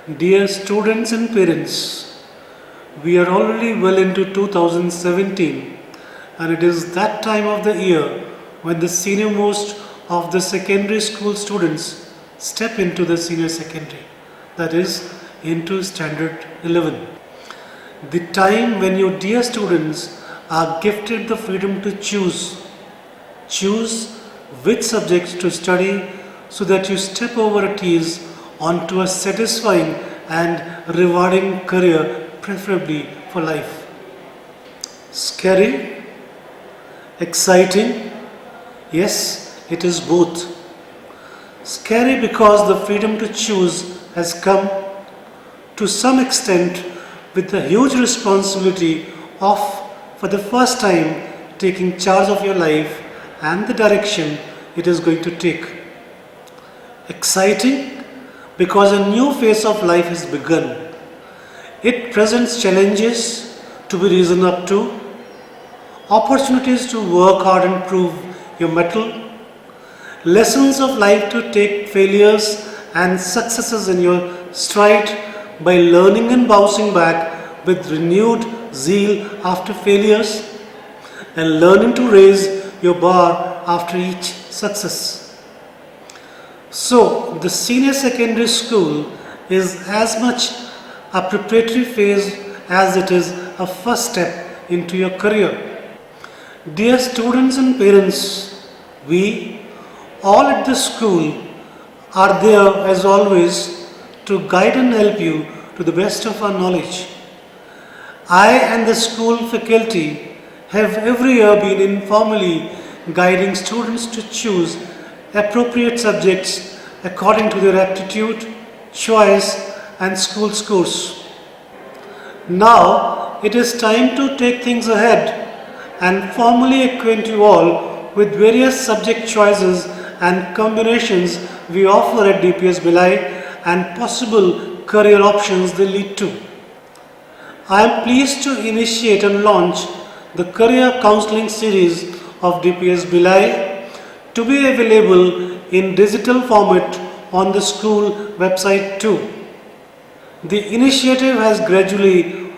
Dear students and parents, we are already well into 2017 and it is that time of the year when the senior-most of the secondary school students step into the senior secondary, that is, into standard 11. The time when your dear students are gifted the freedom to choose which subjects to study so that you step over a tease onto a satisfying and rewarding career, preferably for life. Scary? Exciting? Yes, it is both. Scary because the freedom to choose has come to some extent with the huge responsibility of, for the first time, taking charge of your life and the direction it is going to take. Exciting because a new phase of life has begun. It presents challenges to be risen up to, opportunities to work hard and prove your mettle, lessons of life to take failures and successes in your stride by learning and bouncing back with renewed zeal after failures, and learning to raise your bar after each success. So, the senior secondary school is as much a preparatory phase as it is a first step into your career. Dear students and parents, we all at the school are there as always to guide and help you to the best of our knowledge. I and the school faculty have every year been informally guiding students to choose appropriate subjects according to their aptitude, choice and school scores. Now it is time to take things ahead and formally acquaint you all with various subject choices and combinations we offer at DPS Bhilai and possible career options they lead to. I am pleased to initiate and launch the Career Counselling series of DPS Bhilai to be available in digital format on the school website too. The initiative has gradually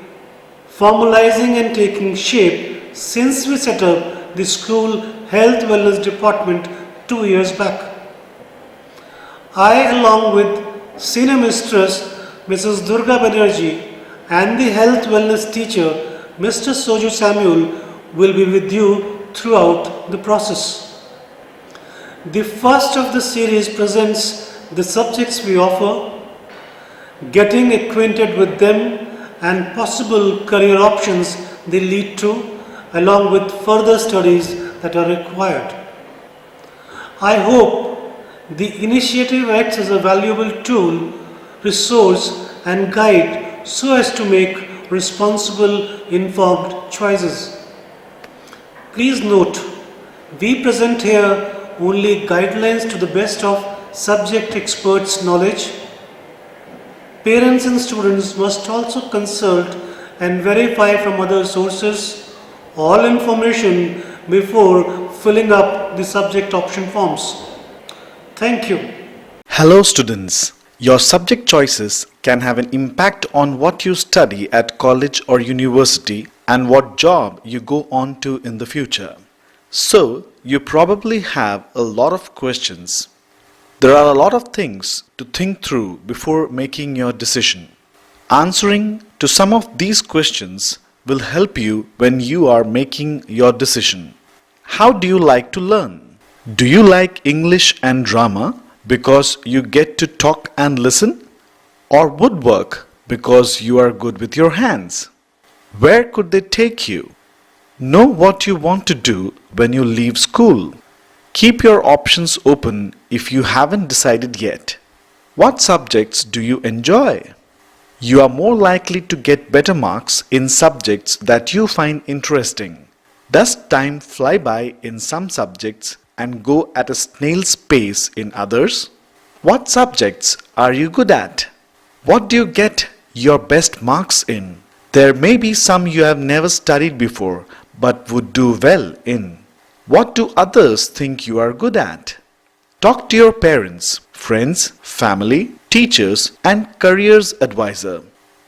formalizing and taking shape since we set up the school health wellness department 2 years back. I, along with Senior Mistress Mrs. Durga Banerjee and the health wellness teacher Mr. Soju Samuel, will be with you throughout the process. The first of the series presents the subjects we offer, getting acquainted with them and possible career options they lead to, along with further studies that are required. I hope the initiative acts as a valuable tool, resource and guide so as to make responsible, informed choices. Please note, we present here only guidelines to the best of subject experts' knowledge. Parents and students must also consult and verify from other sources all information before filling up the subject option forms. Thank you. Hello students. Your subject choices can have an impact on what you study at college or university and what job you go on to in the future. So, you probably have a lot of questions. There are a lot of things to think through before making your decision. Answering to some of these questions will help you when you are making your decision. How do you like to learn? Do you like English and drama because you get to talk and listen? Or woodwork because you are good with your hands? Where could they take you? Know what you want to do when you leave school. Keep your options open if you haven't decided yet. What subjects do you enjoy? You are more likely to get better marks in subjects that you find interesting. Does time fly by in some subjects and go at a snail's pace in others? What subjects are you good at? What do you get your best marks in? There may be some you have never studied before but would do well in. What do others think you are good at? Talk to your parents, friends, family, teachers, and careers advisor.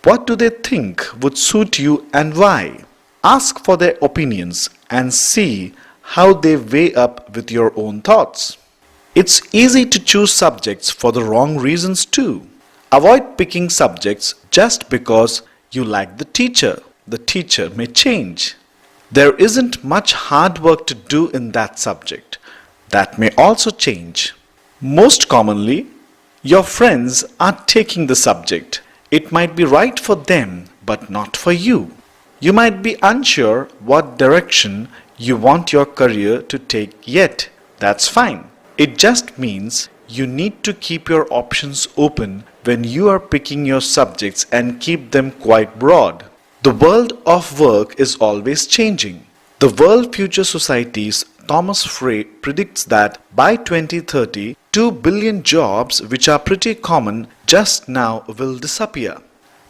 What do they think would suit you and why? Ask for their opinions and see how they weigh up with your own thoughts. It's easy to choose subjects for the wrong reasons too. Avoid picking subjects just because you like the teacher. The teacher may change. There isn't much hard work to do in that subject. That may also change. Most commonly, your friends are taking the subject. It might be right for them, but not for you. You might be unsure what direction you want your career to take yet. That's fine. It just means you need to keep your options open when you are picking your subjects and keep them quite broad. The world of work is always changing. The World Future Society's Thomas Frey predicts that by 2030, 2 billion jobs, which are pretty common just now, will disappear.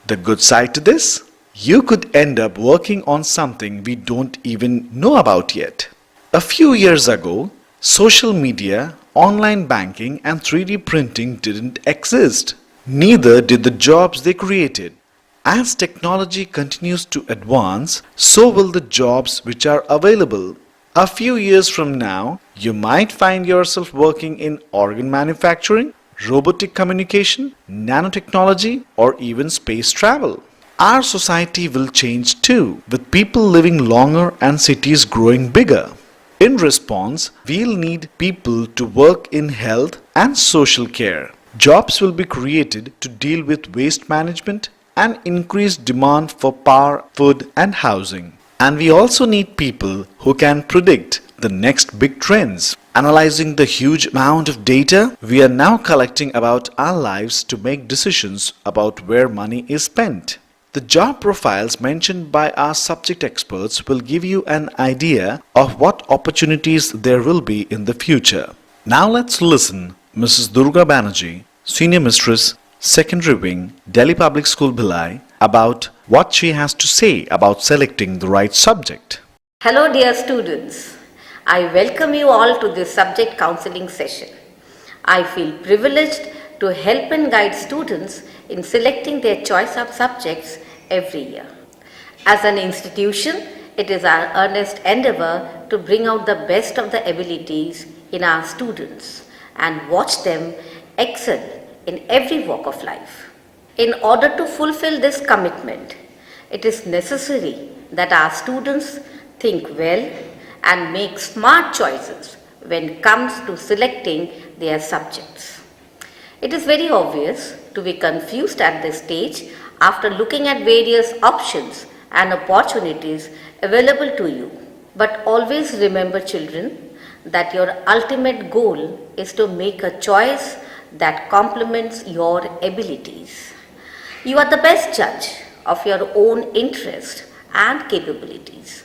The good side to this? You could end up working on something we don't even know about yet. A few years ago, social media, online banking, and 3D printing didn't exist. Neither did the jobs they created. As technology continues to advance, so will the jobs which are available. A few years from now, you might find yourself working in organ manufacturing, robotic communication, nanotechnology, or even space travel. Our society will change too, with people living longer and cities growing bigger. In response, we'll need people to work in health and social care. Jobs will be created to deal with waste management and increased demand for power, food, and housing. And we also need people who can predict the next big trends. Analyzing the huge amount of data we are now collecting about our lives to make decisions about where money is spent. The job profiles mentioned by our subject experts will give you an idea of what opportunities there will be in the future. Now let's listen Mrs. Durga Banerjee, Senior Mistress, Secondary Wing, Delhi Public School Bhilai, about what she has to say about selecting the right subject. Hello dear students, I welcome you all to this subject counseling session. I feel privileged to help and guide students in selecting their choice of subjects every year. As an institution, it is our earnest endeavor to bring out the best of the abilities in our students and watch them excel in every walk of life. In order to fulfill this commitment, it is necessary that our students think well and make smart choices when it comes to selecting their subjects. It is very obvious to be confused at this stage after looking at various options and opportunities available to you. But always remember, children, that your ultimate goal is to make a choice that complements your abilities. You are the best judge of your own interest and capabilities.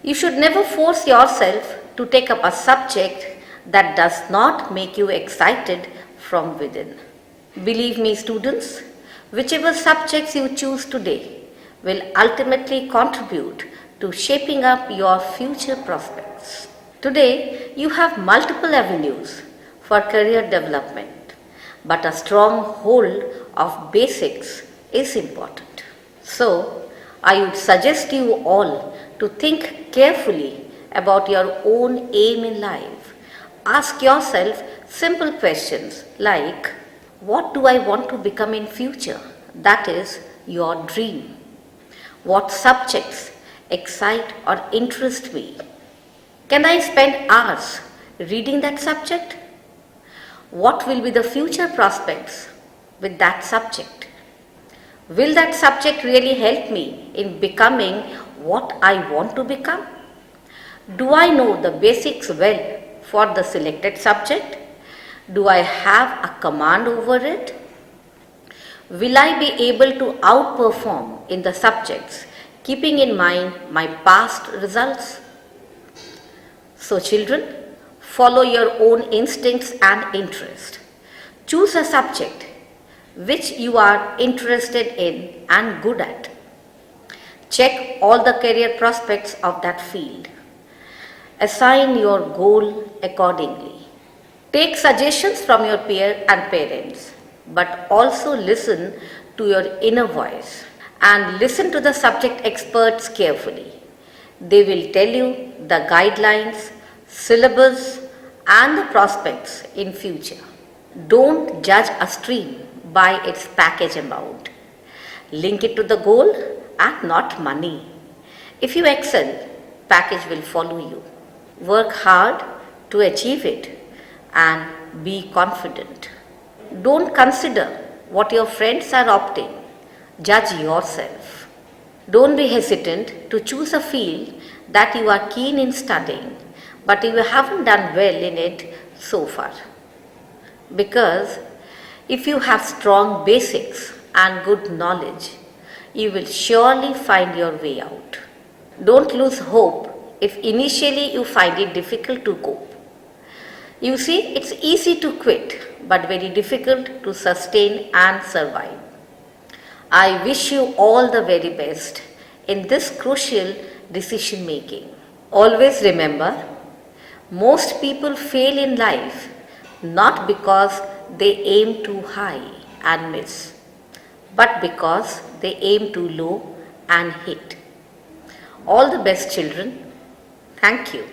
You should never force yourself to take up a subject that does not make you excited from within. Believe me, students, whichever subjects you choose today will ultimately contribute to shaping up your future prospects. Today, you have multiple avenues for career development, but a strong hold of basics is important. So, I would suggest you all to think carefully about your own aim in life. Ask yourself simple questions like, what do I want to become in future? That is your dream. What subjects excite or interest me? Can I spend hours reading that subject? What will be the future prospects with that subject? Will that subject really help me in becoming what I want to become? Do I know the basics well for the selected subject? Do I have a command over it? Will I be able to outperform in the subjects, keeping in mind my past results? So children, follow your own instincts and interest. Choose a subject which you are interested in and good at. Check all the career prospects of that field. Assign your goal accordingly. Take suggestions from your peer and parents, but also listen to your inner voice and listen to the subject experts carefully. They will tell you the guidelines, syllabus, and the prospects in future. Don't judge a stream by its package amount. Link it to the goal and not money. If you excel, package will follow you. Work hard to achieve it and be confident. Don't consider what your friends are opting. Judge yourself. Don't be hesitant to choose a field that you are keen in studying, but you haven't done well in it so far. Because if you have strong basics and good knowledge, you will surely find your way out. Don't lose hope if initially you find it difficult to cope. You see, it's easy to quit, but very difficult to sustain and survive. I wish you all the very best in this crucial decision making. Always remember, most people fail in life not because they aim too high and miss, but because they aim too low and hit. All the best, children. Thank you.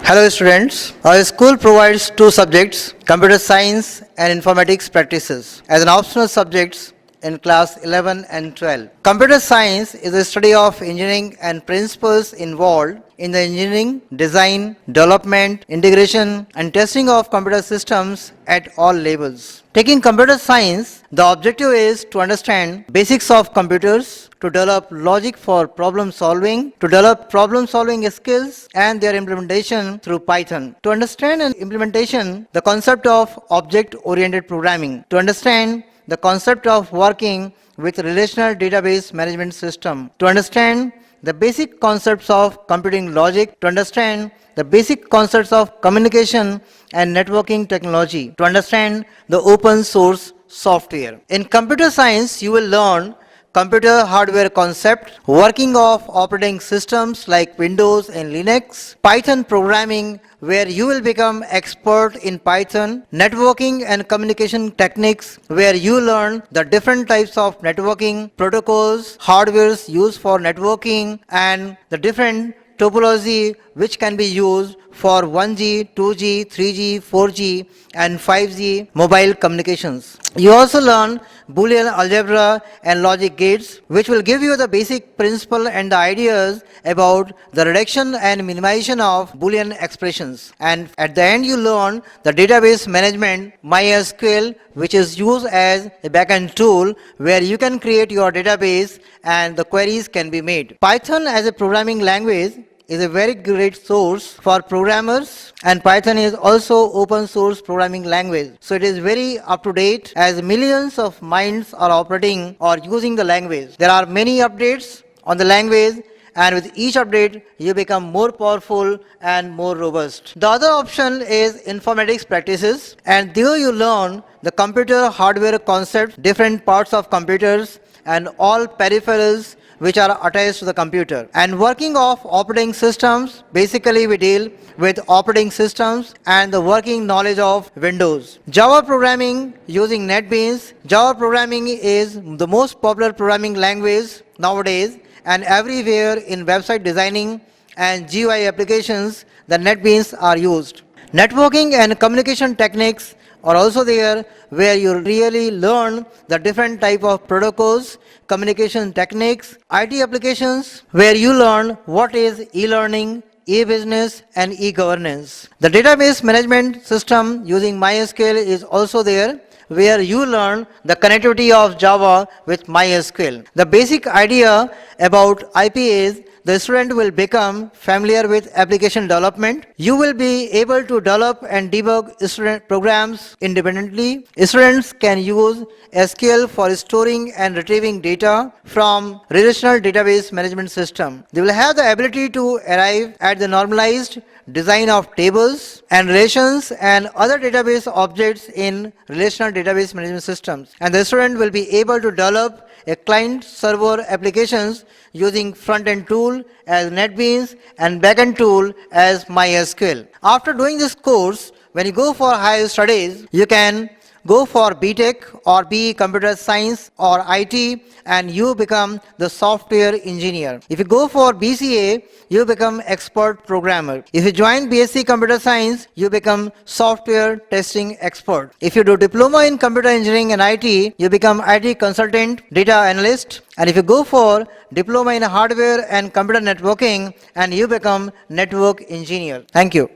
Hello students, our school provides two subjects, computer science and informatics practices as an optional subjects in class 11 and 12. Computer science is the study of engineering and principles involved in the engineering, design, development, integration and testing of computer systems at all levels. Taking computer science, the objective is to understand basics of computers, to develop logic for problem solving, to develop problem solving skills and their implementation through Python. To understand and implementation, the concept of object-oriented programming. To understand the concept of working with relational database management system. To understand the basic concepts of computing logic, to understand the basic concepts of communication and networking technology, to understand the open source software. In computer science, you will learn computer hardware concept, working of operating systems like Windows and Linux, Python programming where you will become expert in Python, networking and communication techniques where you learn the different types of networking protocols, hardwares used for networking and the different topology which can be used for 1G, 2G, 3G, 4G and 5G mobile communications. You also learn Boolean algebra and logic gates which will give you the basic principle and the ideas about the reduction and minimization of Boolean expressions. And at the end you learn the database management MySQL which is used as a backend tool where you can create your database and the queries can be made. Python as a programming language is a very great source for programmers and Python is also open source programming language. So it is very up to date as millions of minds are operating or using the language. There are many updates on the language and with each update you become more powerful and more robust. The other option is informatics practices and there you learn the computer hardware concepts, different parts of computers and all peripherals which are attached to the computer. And working of operating systems, basically we deal with operating systems and the working knowledge of Windows. Java programming using NetBeans. Java programming is the most popular programming language nowadays and everywhere in website designing and GUI applications the NetBeans are used. Networking and communication techniques are also there where you really learn the different type of protocols, communication techniques, IT applications where you learn what is e-learning, e-business and e-governance. The database management system using MySQL is also there where you learn the connectivity of Java with MySQL. The basic idea about IP is the student will become familiar with application development. You will be able to develop and debug student programs independently. Students can use SQL for storing and retrieving data from relational database management system. They will have the ability to arrive at the normalized design of tables and relations and other database objects in relational database management systems. And the student will be able to develop a client server applications using front-end tools tool as NetBeans and backend tool as MySQL. After doing this course, when you go for higher studies, you can go for BTech or BE Computer Science or IT and you become the software engineer. If you go for BCA, you become expert programmer. If you join BSc Computer Science, you become software testing expert. If you do diploma in computer engineering and IT, you become IT consultant, data analyst. And if you go for diploma in hardware and computer networking, and you become network engineer. Thank you.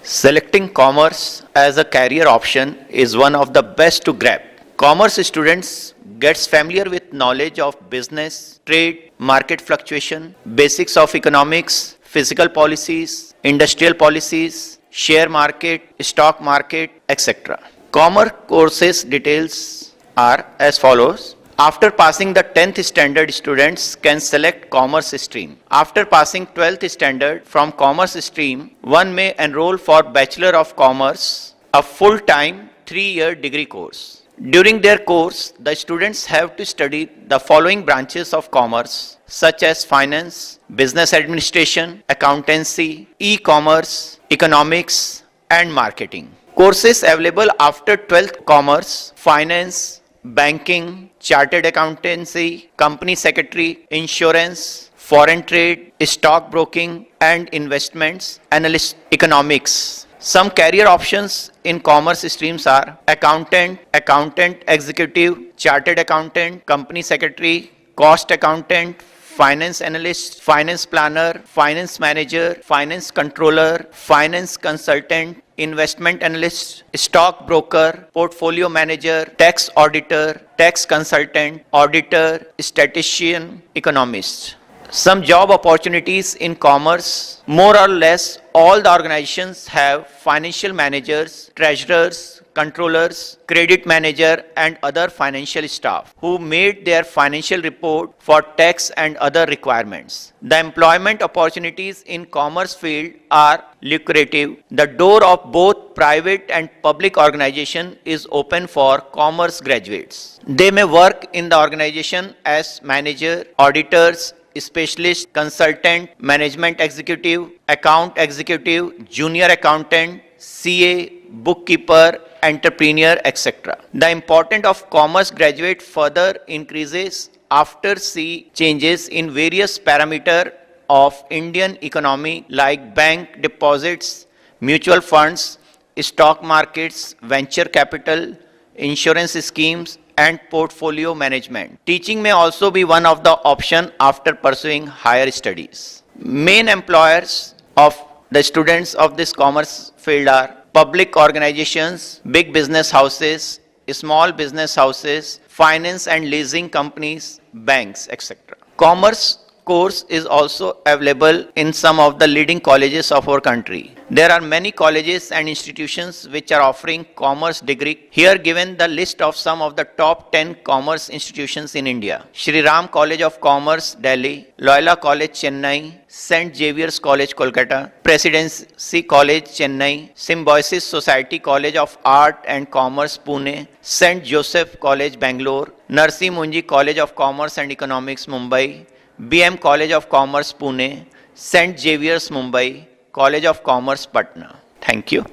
Selecting commerce as a career option is one of the best to grab. Commerce students gets familiar with knowledge of business, trade, market fluctuation, basics of economics, fiscal policies, industrial policies, share market, stock market, etc. Commerce courses details are as follows. After passing the 10th standard, students can select commerce stream. After passing 12th standard from commerce stream, one may enroll for Bachelor of Commerce, a full-time 3-year degree course. During their course, the students have to study the following branches of commerce, such as finance, business administration, accountancy, e-commerce, economics, and marketing. Courses available after 12th commerce, finance, banking, chartered accountancy, company secretary, insurance, foreign trade, stock broking, and investments, analyst economics. Some career options in commerce streams are accountant, accountant executive, chartered accountant, company secretary, cost accountant, finance analyst, finance planner, finance manager, finance controller, finance consultant, investment analyst, stock broker, portfolio manager, tax auditor, tax consultant, auditor, statistician, economist. Some job opportunities in commerce, more or less all the organizations have financial managers, treasurers, controllers, credit manager and other financial staff who made their financial report for tax and other requirements. The employment opportunities in commerce field are lucrative. The door of both private and public organization is open for commerce graduates. They may work in the organization as manager, auditors, specialist, consultant, management executive, account executive, junior accountant, CA, bookkeeper, entrepreneur, etc. The importance of commerce graduate further increases after see changes in various parameters of Indian economy like bank deposits, mutual funds, stock markets, venture capital, insurance schemes, and portfolio management. Teaching may also be one of the options after pursuing higher studies. Main employers of the students of this commerce field are public organizations, big business houses, small business houses, finance and leasing companies, banks, etc. Commerce course is also available in some of the leading colleges of our country. There are many colleges and institutions which are offering commerce degree. Here given the list of some of the top 10 commerce institutions in India. Shri Ram College of Commerce, Delhi, Loyola College, Chennai, St. Xavier's College, Kolkata, Presidency College, Chennai, Symbiosis Society College of Art and Commerce, Pune, St. Joseph College, Bangalore, Narsi Munji College of Commerce and Economics, Mumbai, BM College of Commerce, Pune, St. Xavier's, Mumbai, College of Commerce, Patna. Thank you.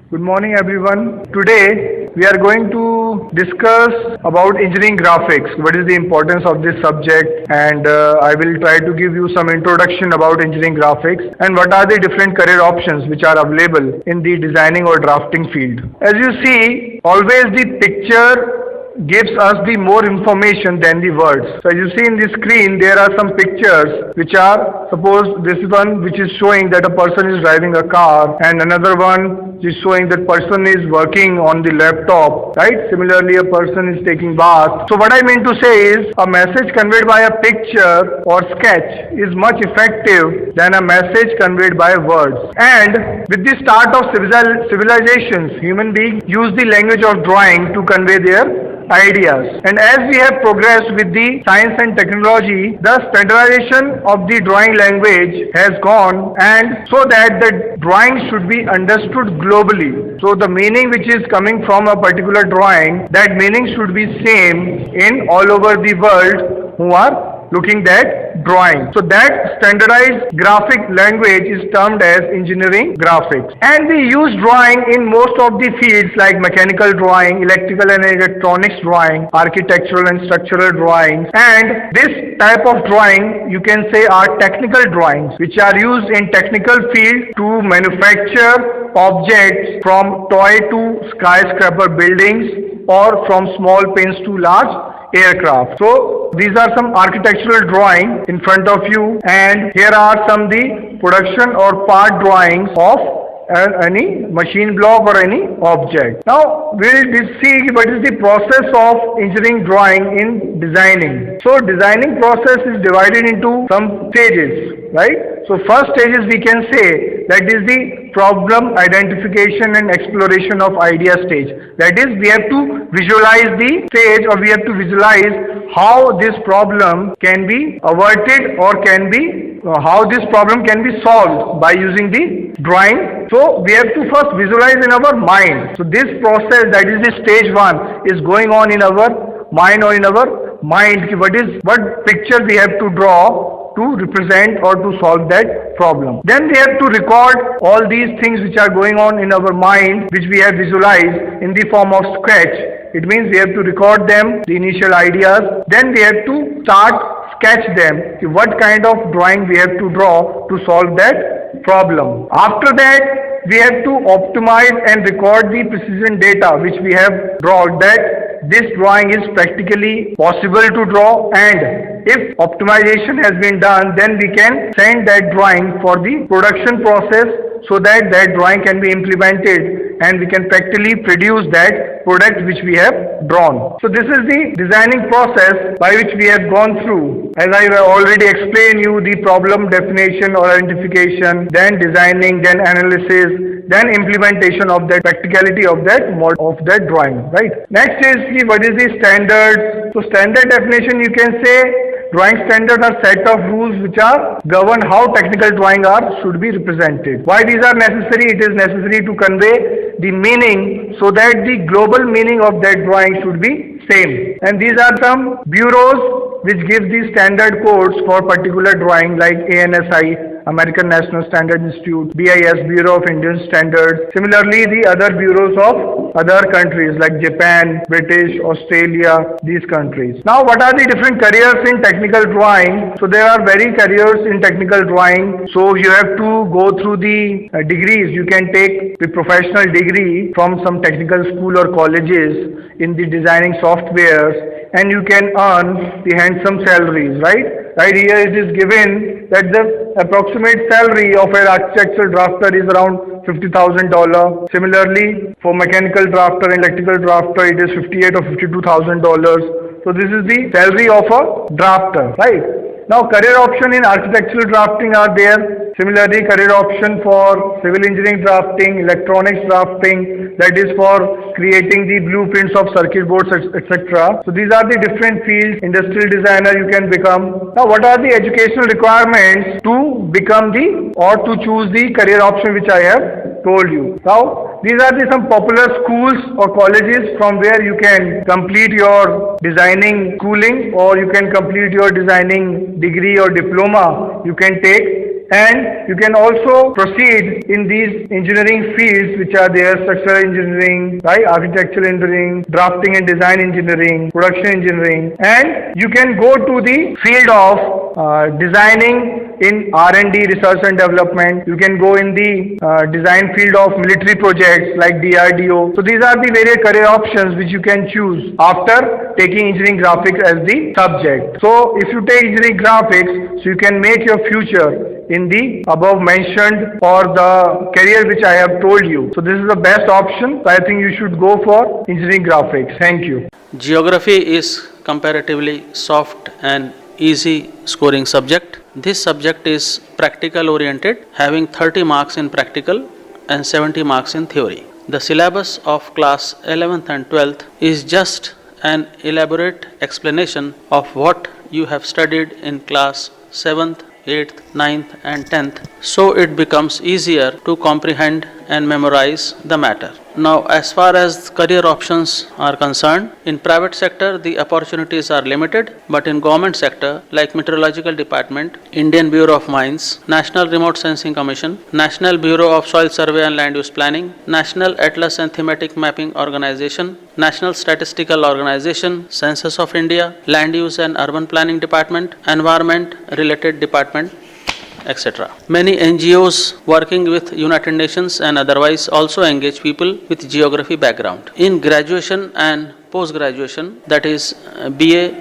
Good morning everyone. Today we are going to discuss about engineering graphics. What is the importance of this subject, and I will try to give you some introduction about engineering graphics and what are the different career options which are available in the designing or drafting field. As you see, always the picture gives us the more information than the words. So as you see in the screen, there are some pictures which are, suppose this one which is showing that a person is driving a car, and another one is showing that person is working on the laptop, right? Similarly, a person is taking bath. So what I mean to say is, a message conveyed by a picture or sketch is much effective than a message conveyed by words. And with the start of civilizations, human beings use the language of drawing to convey their ideas. And as we have progressed with the science and technology, the standardization of the drawing language has gone, and so that the drawing should be understood globally. So the meaning which is coming from a particular drawing, that meaning should be same in all over the world who are looking at drawing. So that standardized graphic language is termed as engineering graphics. And we use drawing in most of the fields like mechanical drawing, electrical and electronics drawing, architectural and structural drawings. And this type of drawing you can say are technical drawings which are used in technical field to manufacture objects from toy to skyscraper buildings or from small pins to large aircraft. So these are some architectural drawings in front of you, and here are some the production or part drawings of any machine block or any object. Now we'll see what is the process of engineering drawing in designing. So designing process is divided into some stages, right? So first stage is we can say that is the problem identification and exploration of idea stage. That is, we have to visualize the stage, or we have to visualize how this problem can be averted or can be how this problem can be solved by using the drawing. So we have to first visualize in our mind. So this process, that is the stage 1, is going on in our mind or in our mind. What picture we have to draw to represent or to solve that problem. Then we have to record all these things which are going on in our mind, which we have visualized in the form of sketch. It means we have to record them, the initial ideas. Then we have to start sketch them, what kind of drawing we have to draw to solve that problem. After that, we have to optimize and record the precision data which we have drawn, that this drawing is practically possible to draw, and if optimization has been done, then we can send that drawing for the production process so that that drawing can be implemented and we can practically produce that product which we have drawn. So this is the designing process by which we have gone through. As I have already explained you, the problem definition or identification, then designing, then analysis, then implementation of that practicality of that drawing, right? Next is what is the standard. So standard definition, you can say drawing standards are set of rules which are govern how technical drawing should be represented. Why these are necessary? It is necessary to convey the meaning so that the global meaning of that drawing should be same. And these are some bureaus which give the standard codes for particular drawing, like ANSI, American National Standard Institute, BIS, Bureau of Indian Standards. Similarly, the other bureaus of other countries like Japan, British, Australia, these countries. Now, what are the different careers in technical drawing? So there are very careers in technical drawing. So you have to go through the degrees. You can take the professional degree from some technical school or colleges in the designing softwares, and you can earn the handsome salaries, right? Right here it is given that the approximate salary of an architectural drafter is around $50,000. Similarly, for mechanical drafter and electrical drafter, it is $58,000 or $52,000. So this is the salary of a drafter, right? Now career option in architectural drafting are there. Similarly, career option for civil engineering drafting, electronics drafting, that is for creating the blueprints of circuit boards, etc. So these are the different fields. Industrial designer you can become. Now what are the educational requirements to become or to choose the career option which I have told you? Now these are some popular schools or colleges from where you can complete your designing schooling, or you can complete your designing degree or diploma you can take. And you can also proceed in these engineering fields which are there: structural engineering, right, architectural engineering, drafting and design engineering, production engineering. And you can go to the field of designing in R&D, research and development. You can go in the design field of military projects like DRDO. So these are the various career options which you can choose after taking engineering graphics as the subject. So if you take engineering graphics, so you can make your future in the above mentioned or the career which I have told you. So this is the best option. So I think you should go for engineering graphics. Thank you. Geography is comparatively soft and easy scoring subject. This subject is practical oriented, having 30 marks in practical and 70 marks in theory. The syllabus of class 11th and 12th is just an elaborate explanation of what you have studied in class 7th, 8th, 9th and 10th, so it becomes easier to comprehend and memorize the matter. Now, as far as career options are concerned, in private sector the opportunities are limited, but in government sector like Meteorological Department, Indian Bureau of Mines, National Remote Sensing Commission, National Bureau of Soil Survey and Land Use Planning, National Atlas and Thematic Mapping Organization, National Statistical Organization, Census of India, Land Use and Urban Planning Department, Environment Related Department, etc. Many NGOs working with United Nations and otherwise also engage people with geography background. In graduation and post-graduation, that is BA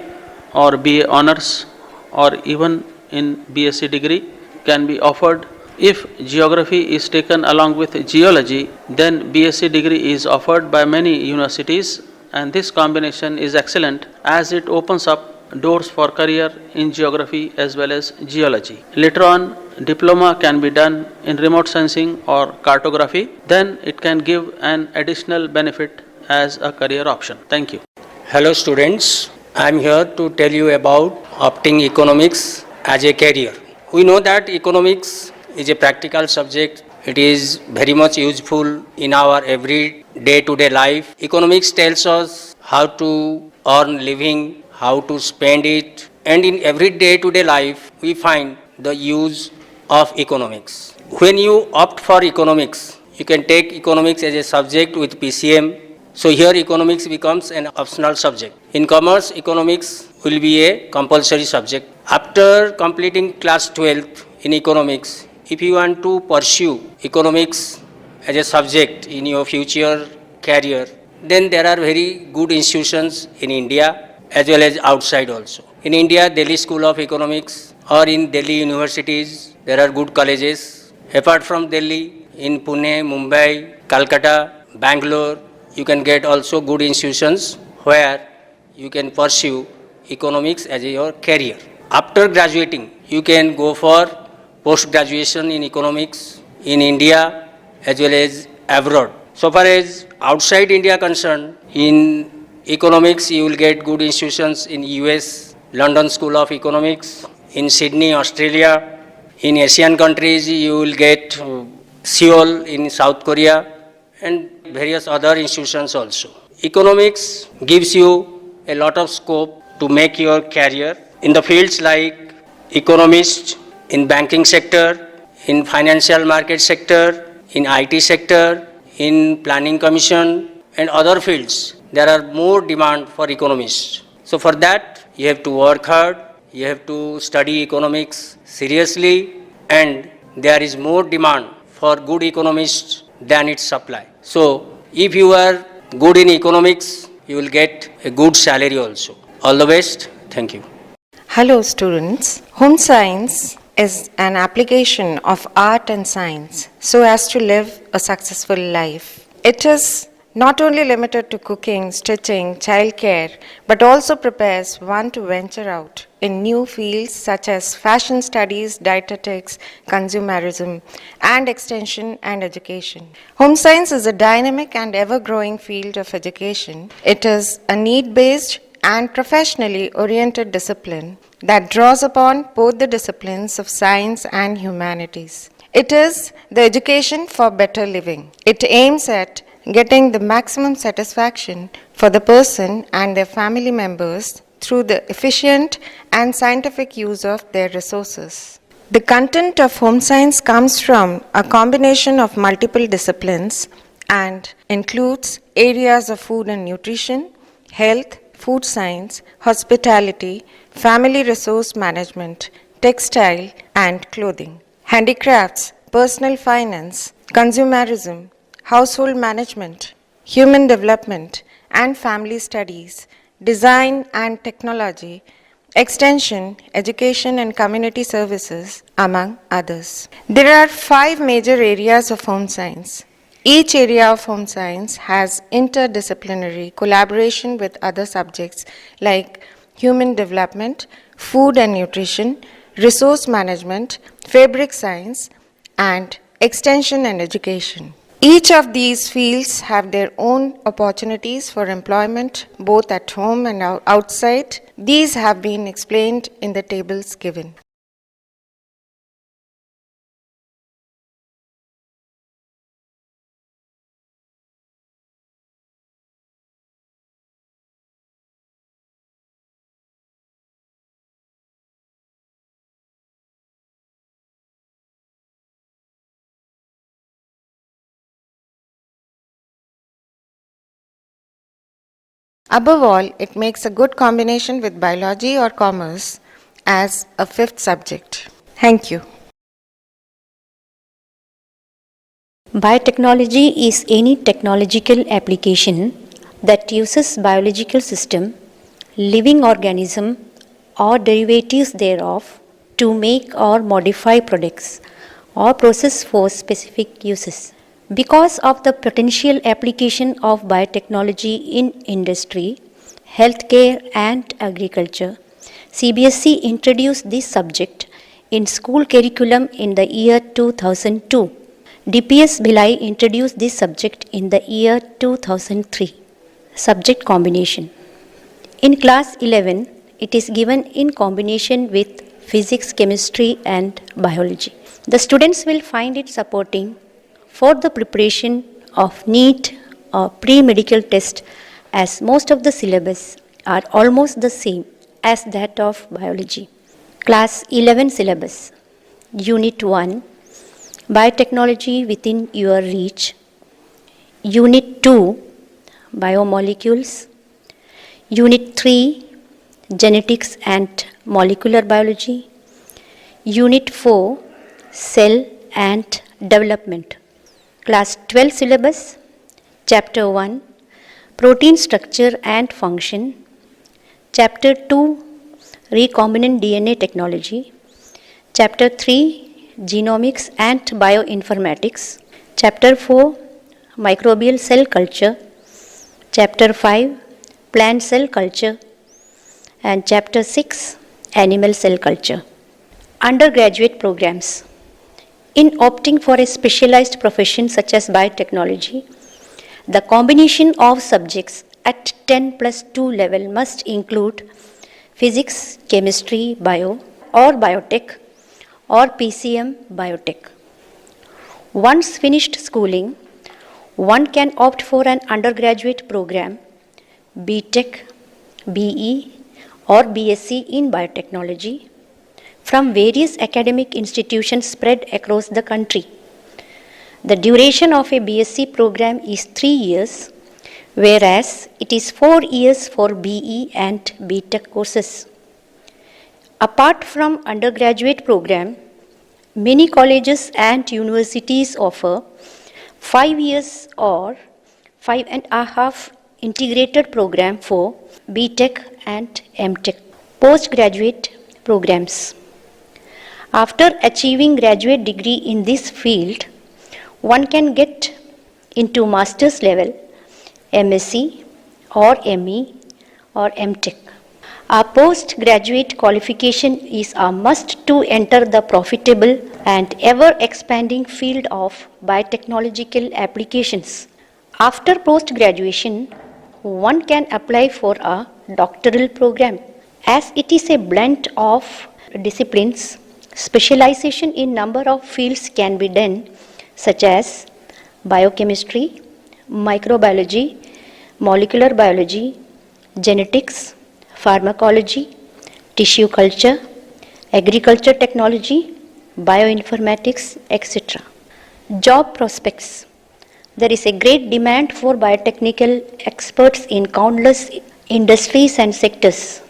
or BA honors or even in BSc degree can be offered. If geography is taken along with geology, then BSc degree is offered by many universities, and this combination is excellent as it opens up doors for career in geography as well as geology. Later on, diploma can be done in remote sensing or cartography. Then it can give an additional benefit as a career option. Thank you. Hello students, I am here to tell you about opting economics as a career. We know that economics is a practical subject. It is very much useful in our every day-to-day life. Economics tells us how to earn living, how to spend it, and in every day-to-day life we find the use of economics. When you opt for economics, you can take economics as a subject with PCM. So here economics becomes an optional subject. In commerce, economics will be a compulsory subject. After completing class 12th in economics, if you want to pursue economics as a subject in your future career, then there are very good institutions in India as well as outside also. In India, Delhi School of Economics or in Delhi universities, there are good colleges. Apart from Delhi, in Pune, Mumbai, Calcutta, Bangalore, you can get also good institutions where you can pursue economics as your career. After graduating, you can go for post-graduation in economics in India as well as abroad. So far as outside India concerned, in economics you will get good institutions in US, London School of Economics, in Sydney, Australia. In Asian countries you will get Seoul in South Korea and various other institutions also. Economics gives you a lot of scope to make your career in the fields like economist, in banking sector, in financial market sector, in IT sector, in planning commission and other fields. There are more demand for economists. So for that, you have to work hard, you have to study economics seriously, and there is more demand for good economists than its supply. So if you are good in economics, you will get a good salary also. All the best. Thank you. Hello students. Home science is an application of art and science so as to live a successful life. It is not only limited to cooking, stitching, childcare, but also prepares one to venture out in new fields such as fashion studies, dietetics, consumerism, and extension and education. Home science is a dynamic and ever-growing field of education. It is a need-based and professionally oriented discipline that draws upon both the disciplines of science and humanities. It is the education for better living. It aims at getting the maximum satisfaction for the person and their family members through the efficient and scientific use of their resources. The content of home science comes from a combination of multiple disciplines and includes areas of food and nutrition, health, food science, hospitality, family resource management, textile and clothing, handicrafts, personal finance, consumerism, household management, human development and family studies, design and technology, extension, education and community services, among others. There are 5 major areas of home science. Each area of home science has interdisciplinary collaboration with other subjects like human development, food and nutrition, resource management, fabric science, and extension and education. Each of these fields have their own opportunities for employment both at home and outside. These have been explained in the tables given. Above all, it makes a good combination with biology or commerce as a fifth subject. Thank you. Biotechnology is any technological application that uses biological system, living organism or derivatives thereof to make or modify products or process for specific uses. Because of the potential application of biotechnology in industry, healthcare and agriculture, CBSE introduced this subject in school curriculum in the year 2002. DPS Bhilai introduced this subject in the year 2003. Subject combination. In class 11, it is given in combination with physics, chemistry and biology. The students will find it supporting for the preparation of NEET or pre-medical test, as most of the syllabus are almost the same as that of biology. Class 11 syllabus. Unit 1, Biotechnology within your reach. Unit 2, Biomolecules. Unit 3, Genetics and Molecular Biology. Unit 4, Cell and Development. Class 12 syllabus. Chapter 1, Protein Structure and Function. Chapter 2, Recombinant DNA Technology. Chapter 3, Genomics and Bioinformatics. Chapter 4, Microbial Cell Culture. Chapter 5, Plant Cell Culture. And Chapter 6, Animal Cell Culture. Undergraduate programs. In opting for a specialized profession such as biotechnology, the combination of subjects at 10+2 level must include physics, chemistry, bio or biotech or PCM biotech. Once finished schooling, one can opt for an undergraduate program, BTech, BE or BSc in biotechnology from various academic institutions spread across the country. The duration of a BSc program is 3 years, whereas it is 4 years for BE and BTech courses. Apart from undergraduate program, many colleges and universities offer 5 years or 5.5 integrated program for BTech and MTech. Postgraduate programs. After achieving graduate degree in this field, one can get into master's level, MSc or ME or MTech. A postgraduate qualification is a must to enter the profitable and ever-expanding field of biotechnological applications. After post-graduation, one can apply for a doctoral program. As it is a blend of disciplines, specialization in number of fields can be done, such as biochemistry, microbiology, molecular biology, genetics, pharmacology, tissue culture, agriculture technology, bioinformatics, etc. Job prospects. There is a great demand for biotechnical experts in countless industries and sectors.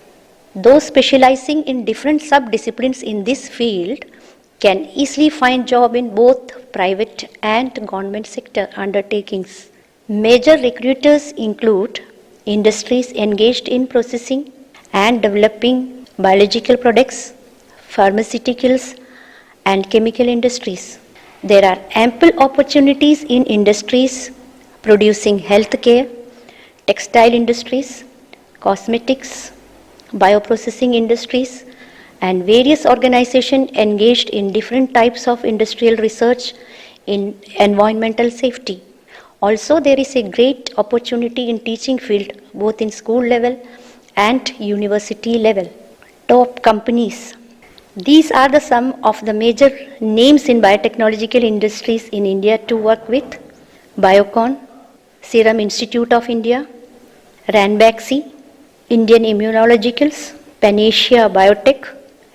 Those specializing in different sub-disciplines in this field can easily find job in both private and government sector undertakings. Major recruiters include industries engaged in processing and developing biological products, pharmaceuticals, and chemical industries. There are ample opportunities in industries producing healthcare, textile industries, cosmetics, bioprocessing industries, and various organizations engaged in different types of industrial research in environmental safety. Also, there is a great opportunity in teaching field both in school level and university level. Top companies. These are the some of the major names in biotechnological industries in India to work with: Biocon, Serum Institute of India, Ranbaxy, Indian Immunologicals, Panacea Biotech,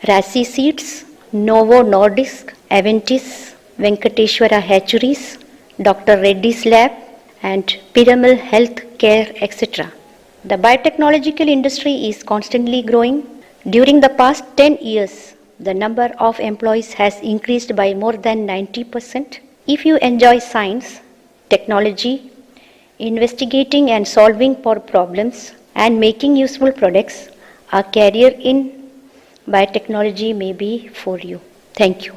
Rasi Seeds, Novo Nordisk, Aventis, Venkateshwara Hatcheries, Dr. Reddy's Lab, and Piramal Health Care, etc. The biotechnological industry is constantly growing. During the past 10 years, the number of employees has increased by more than 90%. If you enjoy science, technology, investigating and solving for problems, and making useful products, a career in biotechnology may be for you. Thank you.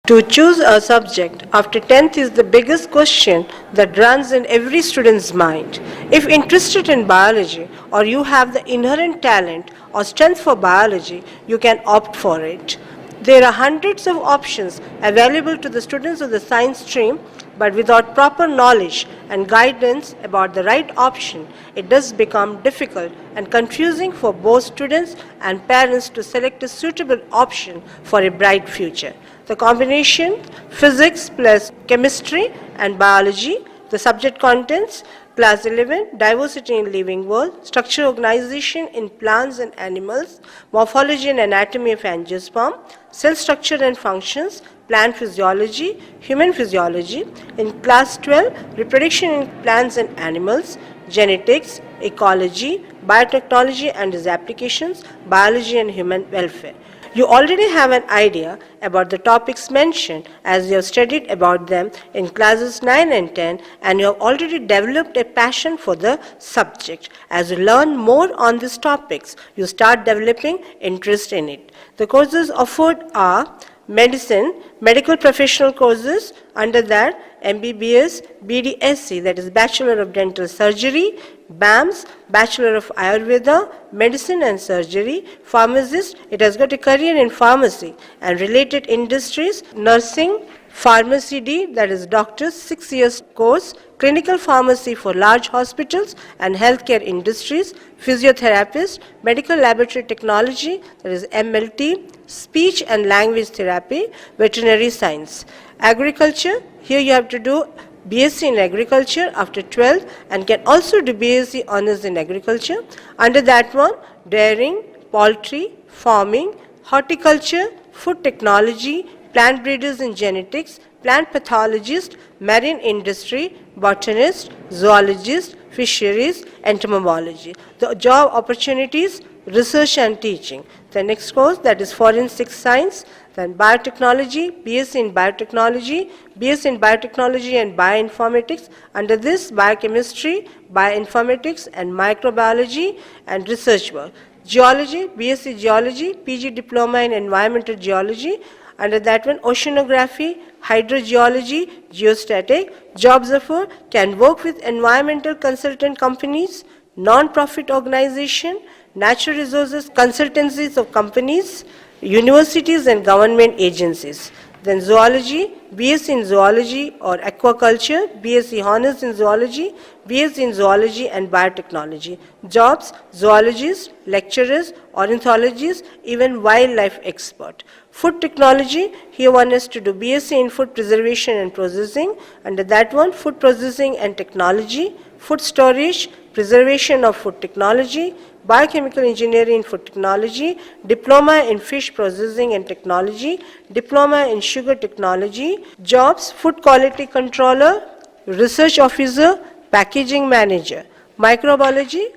To choose a subject after 10th is the biggest question that runs in every student's mind. If interested in biology or you have the inherent talent or strength for biology, you can opt for it. There are hundreds of options available to the students of the science stream, but without proper knowledge and guidance about the right option, it does become difficult and confusing for both students and parents to select a suitable option for a bright future. The combination physics plus chemistry and biology, the subject contents, class 11, diversity in living world, structure organization in plants and animals, morphology and anatomy of angiosperm, cell structure and functions, plant physiology, human physiology. In class 12, reproduction in plants and animals, genetics, ecology, biotechnology and its applications, biology and human welfare. You already have an idea about the topics mentioned as you have studied about them in classes 9 and 10, and you have already developed a passion for the subject. As you learn more on these topics, you start developing interest in it. The courses offered are medicine, medical professional courses, under that MBBS, BDSC, that is Bachelor of Dental Surgery, BAMS, Bachelor of Ayurveda, Medicine and Surgery, pharmacist, it has got a career in pharmacy and related industries, nursing, Pharmacy D, that is doctors, 6 years course, clinical pharmacy for large hospitals and healthcare industries, physiotherapist, medical laboratory technology, that is MLT, speech and language therapy, veterinary science. Agriculture, here you have to do BSc in agriculture after 12th and can also do BSc honors in agriculture. Under that one, dairying, poultry, farming, horticulture, food technology, plant breeders in genetics, plant pathologist, marine industry, botanist, zoologist, fisheries, entomology. The job opportunities, research and teaching. The next course, that is forensic science, then biotechnology, BSc in biotechnology, BSc in biotechnology and bioinformatics. Under this, biochemistry, bioinformatics and microbiology and research work. Geology, BSc geology, PG diploma in environmental geology. Under that one, oceanography, hydrogeology, geostatic. Jobs offered can work with environmental consultant companies, non-profit organization, natural resources consultancies of companies, universities and government agencies. Then zoology, BSc in zoology or aquaculture, BSc honors in zoology, BSc in zoology and biotechnology. Jobs, zoologists, lecturers, ornithologists, even wildlife expert. Food technology, here one is to do BSc in food preservation and processing. Under that one, food processing and technology, food storage, preservation of food technology, biochemical engineering in food technology, diploma in fish processing and technology, diploma in sugar technology. Jobs, food quality controller, research officer, packaging manager. Microbiology,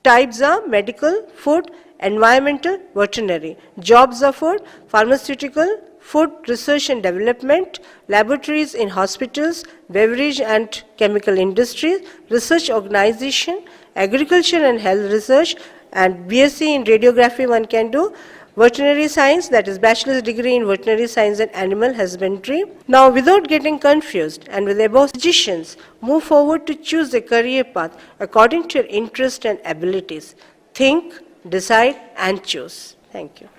types are medical, food, environmental, veterinary. Jobs offered, pharmaceutical, food research and development, laboratories in hospitals, beverage and chemical industries, research organization, agriculture and health research, and BSc in radiography one can do, veterinary science, that is bachelor's degree in veterinary science and animal husbandry. Now, without getting confused and with above suggestions, move forward to choose a career path according to your interest and abilities. Think, decide and choose. Thank you.